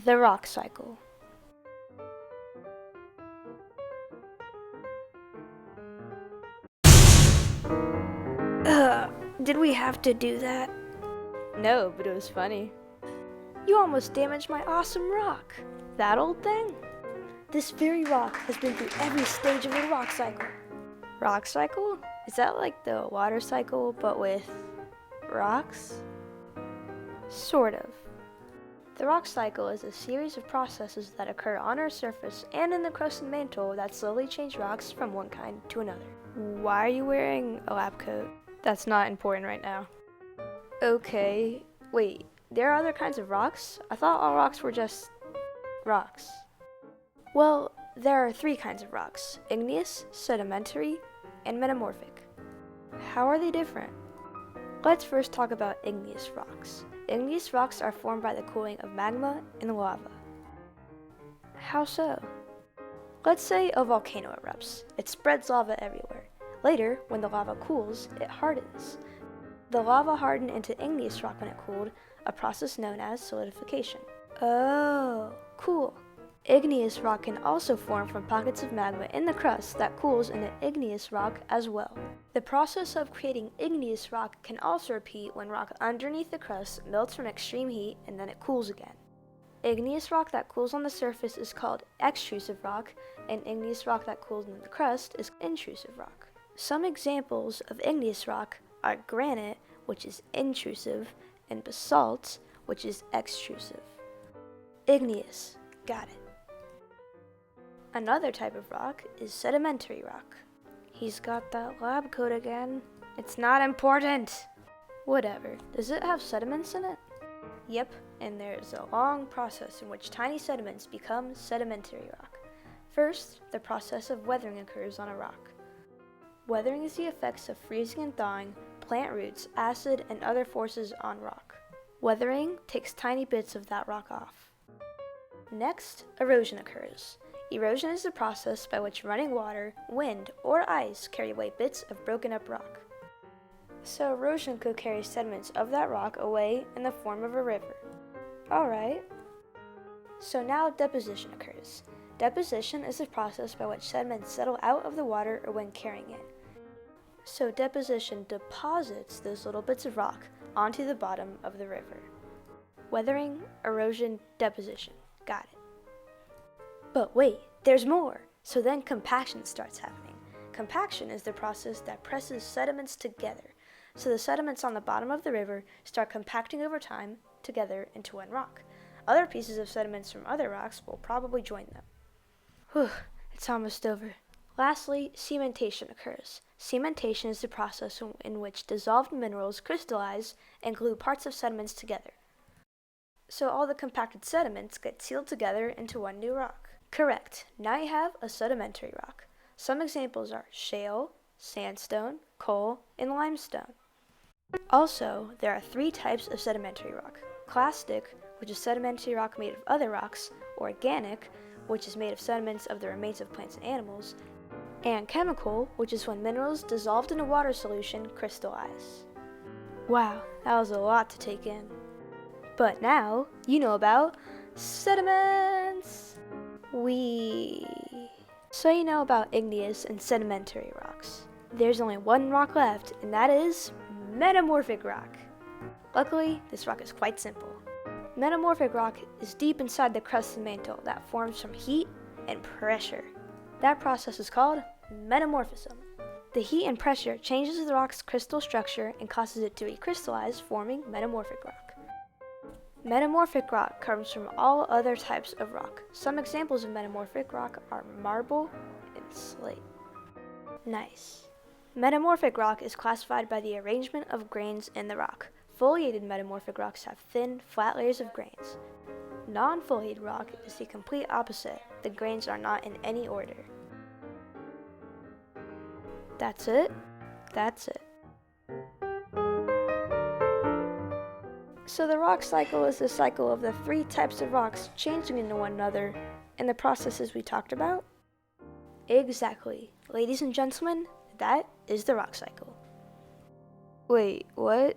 The rock cycle. Did we have to do that? No, but it was funny. You almost damaged my awesome rock. That old thing? This very rock has been through every stage of the rock cycle. Rock cycle? Is that like the water cycle, but with rocks? Sort of. The rock cycle is a series of processes that occur on our surface and in the crust and mantle that slowly change rocks from one kind to another. Why are you wearing a lab coat? That's not important right now. Okay, wait, there are other kinds of rocks? I thought all rocks were just rocks. Well, there are three kinds of rocks: igneous, sedimentary, and metamorphic. How are they different? Let's first talk about igneous rocks. Igneous rocks are formed by the cooling of magma and lava. How so? Let's say a volcano erupts. It spreads lava everywhere. Later, when the lava cools, it hardens. The lava hardened into igneous rock when it cooled, a process known as solidification. Oh, cool. Igneous rock can also form from pockets of magma in the crust that cools into igneous rock as well. The process of creating igneous rock can also repeat when rock underneath the crust melts from extreme heat and then it cools again. Igneous rock that cools on the surface is called extrusive rock, and igneous rock that cools in the crust is intrusive rock. Some examples of igneous rock are granite, which is intrusive, and basalt, which is extrusive. Igneous, got it. Another type of rock is sedimentary rock. He's got that lab coat again. It's not important. Whatever. Does it have sediments in it? Yep, and there's a long process in which tiny sediments become sedimentary rock. First, the process of weathering occurs on a rock. Weathering is the effects of freezing and thawing, plant roots, acid, and other forces on rock. Weathering takes tiny bits of that rock off. Next, erosion occurs. Erosion is the process by which running water, wind, or ice carry away bits of broken up rock. So erosion could carry sediments of that rock away in the form of a river. Alright. So now deposition occurs. Deposition is the process by which sediments settle out of the water or when carrying it. So deposition deposits those little bits of rock onto the bottom of the river. Weathering, erosion, deposition. Got it. But wait, there's more! So then compaction starts happening. Compaction is the process that presses sediments together. So the sediments on the bottom of the river start compacting over time together into one rock. Other pieces of sediments from other rocks will probably join them. Whew, it's almost over. Lastly, cementation occurs. Cementation is the process in which dissolved minerals crystallize and glue parts of sediments together. So all the compacted sediments get sealed together into one new rock. Correct. Now you have a sedimentary rock. Some examples are shale, sandstone, coal, and limestone. Also, there are three types of sedimentary rock: clastic, which is sedimentary rock made of other rocks; organic, which is made of sediments of the remains of plants and animals; and chemical, which is when minerals dissolved in a water solution crystallize. Wow, that was a lot to take in. But now, you know about sediments! So you know about igneous and sedimentary rocks. There's only one rock left, and that is metamorphic rock. Luckily, this rock is quite simple. Metamorphic rock is deep inside the crust and mantle that forms from heat and pressure. That process is called metamorphism. The heat and pressure changes the rock's crystal structure and causes it to recrystallize, forming metamorphic rock. Metamorphic rock comes from all other types of rock. Some examples of metamorphic rock are marble and slate. Nice. Metamorphic rock is classified by the arrangement of grains in the rock. Foliated metamorphic rocks have thin, flat layers of grains. Non-foliated rock is the complete opposite. The grains are not in any order. That's it? That's it. So the rock cycle is the cycle of the three types of rocks changing into one another in the processes we talked about? Exactly. Ladies and gentlemen, that is the rock cycle. Wait, what?